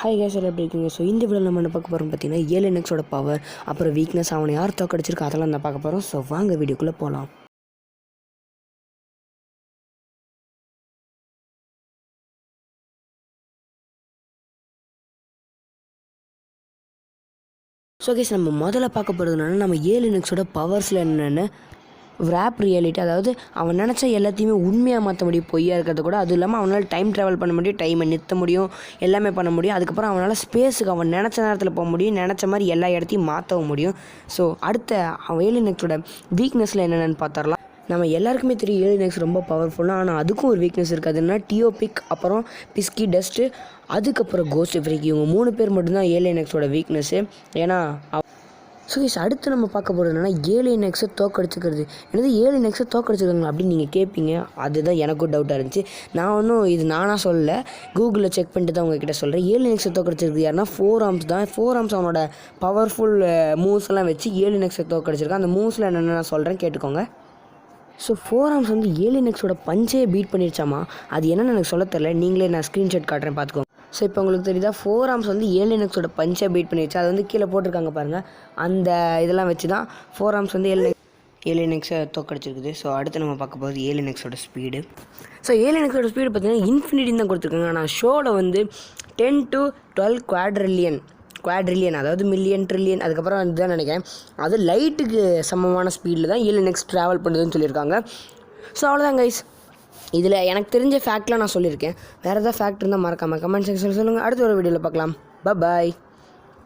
Hi guys எல்லாம் எப்படி இருக்கீங்க? ஸோ இந்த வீடியோவில் நம்ம என்ன பார்க்க போகிறோம் பார்த்தீங்கன்னா ஏலியன்ஸோட பவர், அப்புறம் வீக்னஸ், அவனை யார் தோக்கடிச்சிருக்கா அதெல்லாம் தான் பார்க்க போகிறோம். ஸோ வாங்க வீடியோக்குள்ளே போகலாம். ஸோ கேஸ் நம்ம முதல்ல பார்க்க போகிறது என்னென்னா நம்ம ஏலியன்ஸோட பவர்ஸில் என்னென்னு ரேப் ரியாலிட்டி, அதாவது அவன் நினச்ச எல்லாத்தையுமே உண்மையாக மாற்ற முடியும், பொய்யா இருக்கிறது கூட. அதுவும் இல்லாமல் அவனால் டைம் ட்ராவல் பண்ண முடியும், டைமை நிறுத்த முடியும், எல்லாமே பண்ண முடியும். அதுக்கப்புறம் அவனால் ஸ்பேஸுக்கு அவன் நினச்ச நேரத்தில் போக முடியும், நினச்ச மாதிரி எல்லா இடத்தையும் மாற்றவும் முடியும். ஸோ அடுத்த அவன் ஏலியன்ஸோட வீக்னஸில் என்னென்னு பார்த்தரலாம். நம்ம எல்லாருக்குமே தெரியும் ஏலியன்ஸ் ரொம்ப பவர்ஃபுல்லாக, ஆனால் அதுக்கும் ஒரு வீக்னஸ் இருக்குது. அதுனா டியோபிக், அப்புறம் பிஸ்கி டஸ்ட்டு, அதுக்கப்புறம் கோஸ்ட் ஃப்ரீக். இவங்க 3 பேர் மட்டும்தான் ஏலியன்ஸோட வீக்னஸ்ஸு. ஏன்னா ஸோ அடுத்து நம்ம பார்க்க போகிறது என்னென்னா ஏலியன்ஸை தோக்கடிச்சுக்கிறது. என்னது ஏலியன்ஸை தோக்கடிச்சுருக்காங்களா அப்படின்னு நீங்கள் கேட்பீங்க. அதுதான் எனக்கும் டவுட்டாக இருந்துச்சு. நான் ஒன்றும் இது நானாக சொல்லலை, கூகுளில் செக் பண்ணிட்டு தான் உங்ககிட்ட சொல்கிறேன். ஏலியன்ஸை தோக்கடிச்சிருக்கு யாருன்னா 4 ஆர்ம்ஸ் தான். 4 ஆர்ம்ஸ் அவனோட பவர்ஃபுல் மூவ்ஸ் எல்லாம் வச்சு ஏலியன்ஸை தோக்கடிச்சிருக்கான். அந்த மூவ்ஸில் என்னென்ன நான் சொல்கிறேன் கேட்டுக்கோங்க. ஸோ 4 ஆர்ம்ஸ் வந்து ஏலியன்ஸோட பஞ்சே பீட் பண்ணிடுச்சாமா. அது என்னென்னு எனக்கு சொல்ல தெரியல, நீங்களே நான் ஸ்க்ரீன்ஷாட் காட்டுறேன் பார்த்துக்கோங்க. ஸோ இப்போ உங்களுக்கு தெரியுதா 4 ஆர்ம்ஸ் வந்து ஏலியன்ஸோட பஞ்சை பீட் பண்ணிடுச்சு. அது வந்து கீழே போட்டிருக்காங்க பாருங்கள். அந்த இதெல்லாம் வச்சு தான் 4 ஆர்ம்ஸ் வந்து ஏலியன்ஸை தோக்கடிச்சிருக்குது. ஸோ அடுத்து நம்ம பார்க்க போகிறது ஏலியன்ஸோட ஸ்பீடு. ஸோ ஏலியன்ஸோட ஸ்பீடு பார்த்தீங்கன்னா இன்ஃபினிட்டின்னு தான் கொடுத்துருக்காங்க. ஆனால் ஷோவில் வந்து 10 to 12 குவாட்ரில்லியன், அதாவது மில்லியன், ட்ரில்லியன், அதுக்கப்புறம் இதுதான் நினைக்கிறேன். அது லைட்டுக்கு சமமான ஸ்பீடில் தான் ஏலியன்ஸ் ட்ராவல் பண்ணுதுன்னு சொல்லியிருக்காங்க. ஸோ அவ்வளோதான் கைஸ். இதில் எனக்கு தெரிஞ்ச ஃபேக்ட்லாம் நான் சொல்லியிருக்கேன். வேறு ஏதாவது ஃபேக்ட் இருந்தால் மறக்காமல் கமெண்ட் செக்ஷனில் சொல்லுங்கள். அடுத்த ஒரு வீடியோவில் பார்க்கலாம். பாய்.